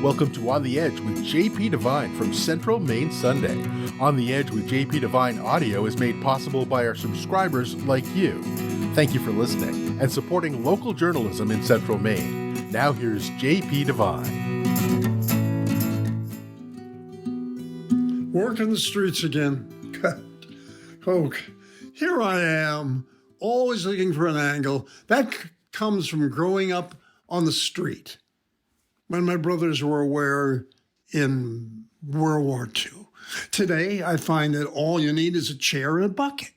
Welcome to On the Edge with JP Devine from Central Maine Sunday. On the Edge with JP Devine audio is made possible by our subscribers like you. Thank you for listening and supporting local journalism in Central Maine. Now here's JP Devine. Working the streets again. Oh, here I am, always looking for an angle. That comes from growing up on the street when my brothers were aware in World War II. Today, I find that all you need is a chair and a bucket.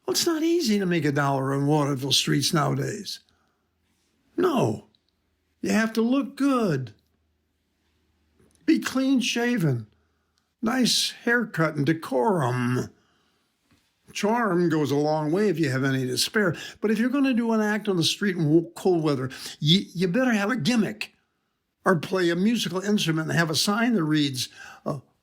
Well, it's not easy to make $1 on Waterville streets nowadays. No, you have to look good, be clean-shaven, nice haircut and decorum. Charm goes a long way if you have any to spare. But if you're going to do an act on the street in cold weather, you better have a gimmick or play a musical instrument and have a sign that reads,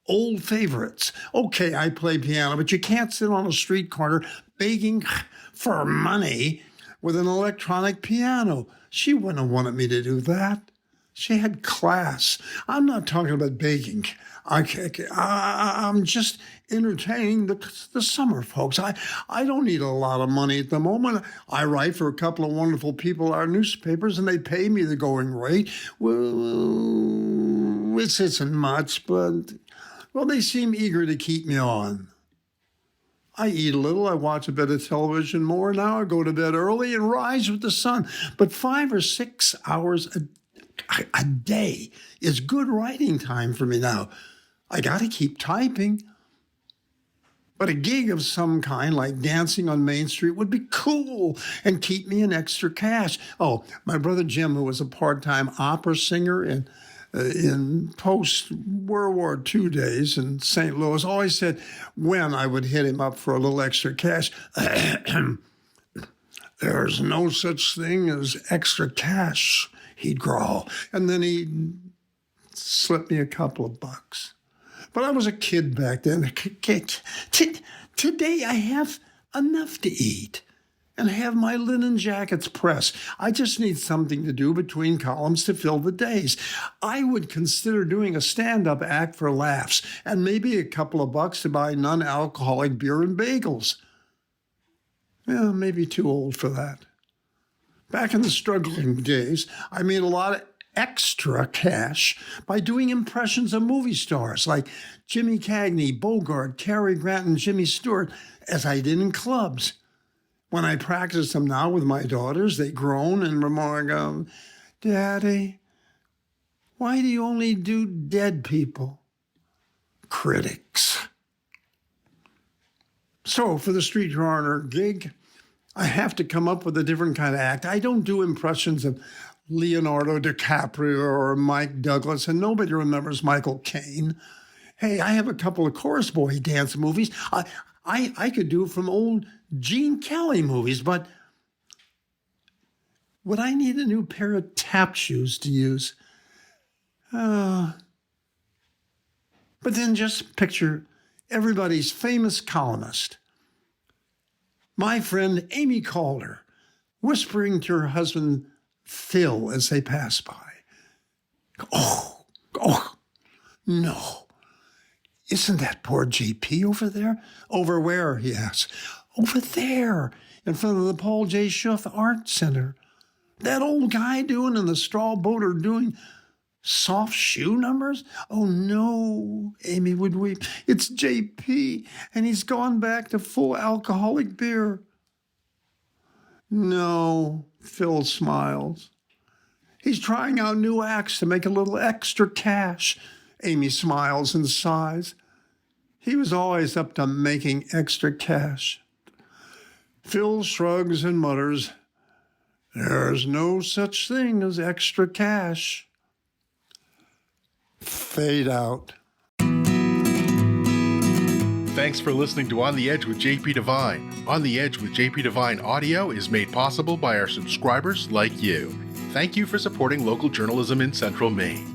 old favorites. Okay, I play piano, but you can't sit on a street corner begging for money with an electronic piano. She wouldn't have wanted me to do that. She had class. I'm not talking about begging. I'm just entertaining the summer folks. I don't need a lot of money at the moment. I write for a couple of wonderful people at our newspapers, and they pay me the going rate. Well, it isn't much, but, well, they seem eager to keep me on. I eat a little, I watch a bit of television more. Now I go to bed early and rise with the sun. But 5 or 6 hours a day is good writing time for me now. I got to keep typing. But a gig of some kind, like dancing on Main Street, would be cool and keep me in extra cash. Oh, my brother Jim, who was a part-time opera singer in post-World War II days in St. Louis, always said when I would hit him up for a little extra cash, there's no such thing as extra cash, he'd growl. And then he'd slip me a couple of bucks. But I was a kid back then. Today I have enough to eat and have my linen jackets pressed. I just need something to do between columns to fill the days. I would consider doing a stand-up act for laughs and maybe a couple of bucks to buy non-alcoholic beer and bagels. Yeah, maybe too old for that. Back in the struggling days, I made a lot of extra cash by doing impressions of movie stars like Jimmy Cagney, Bogart, Cary Grant, and Jimmy Stewart, as I did in clubs. When I practice them now with my daughters, they groan and remark, Daddy, why do you only do dead people? Critics. So for the street corner gig, I have to come up with a different kind of act. I don't do impressions of Leonardo DiCaprio or Mike Douglas, and nobody remembers Michael Caine. Hey, I have a couple of chorus boy dance movies I could do from old Gene Kelly movies, but would I need a new pair of tap shoes to use? But then just picture everybody's famous columnist, my friend Amy Calder, whispering to her husband Phil as they pass by. Oh, no. Isn't that poor JP over there? Over where, he asks. Over there, in front of the Paul J. Schuff Art Center. That old guy doing in the straw boat or doing soft shoe numbers? Oh, no, Amy would weep. It's JP, and he's gone back to full alcoholic beer. No, Phil smiles. He's trying out new acts to make a little extra cash. Amy smiles and sighs. He was always up to making extra cash. Phil shrugs and mutters, there's no such thing as extra cash. Fade out. Thanks for listening to On the Edge with JP Devine. On the Edge with JP Devine audio is made possible by our subscribers like you. Thank you for supporting local journalism in Central Maine.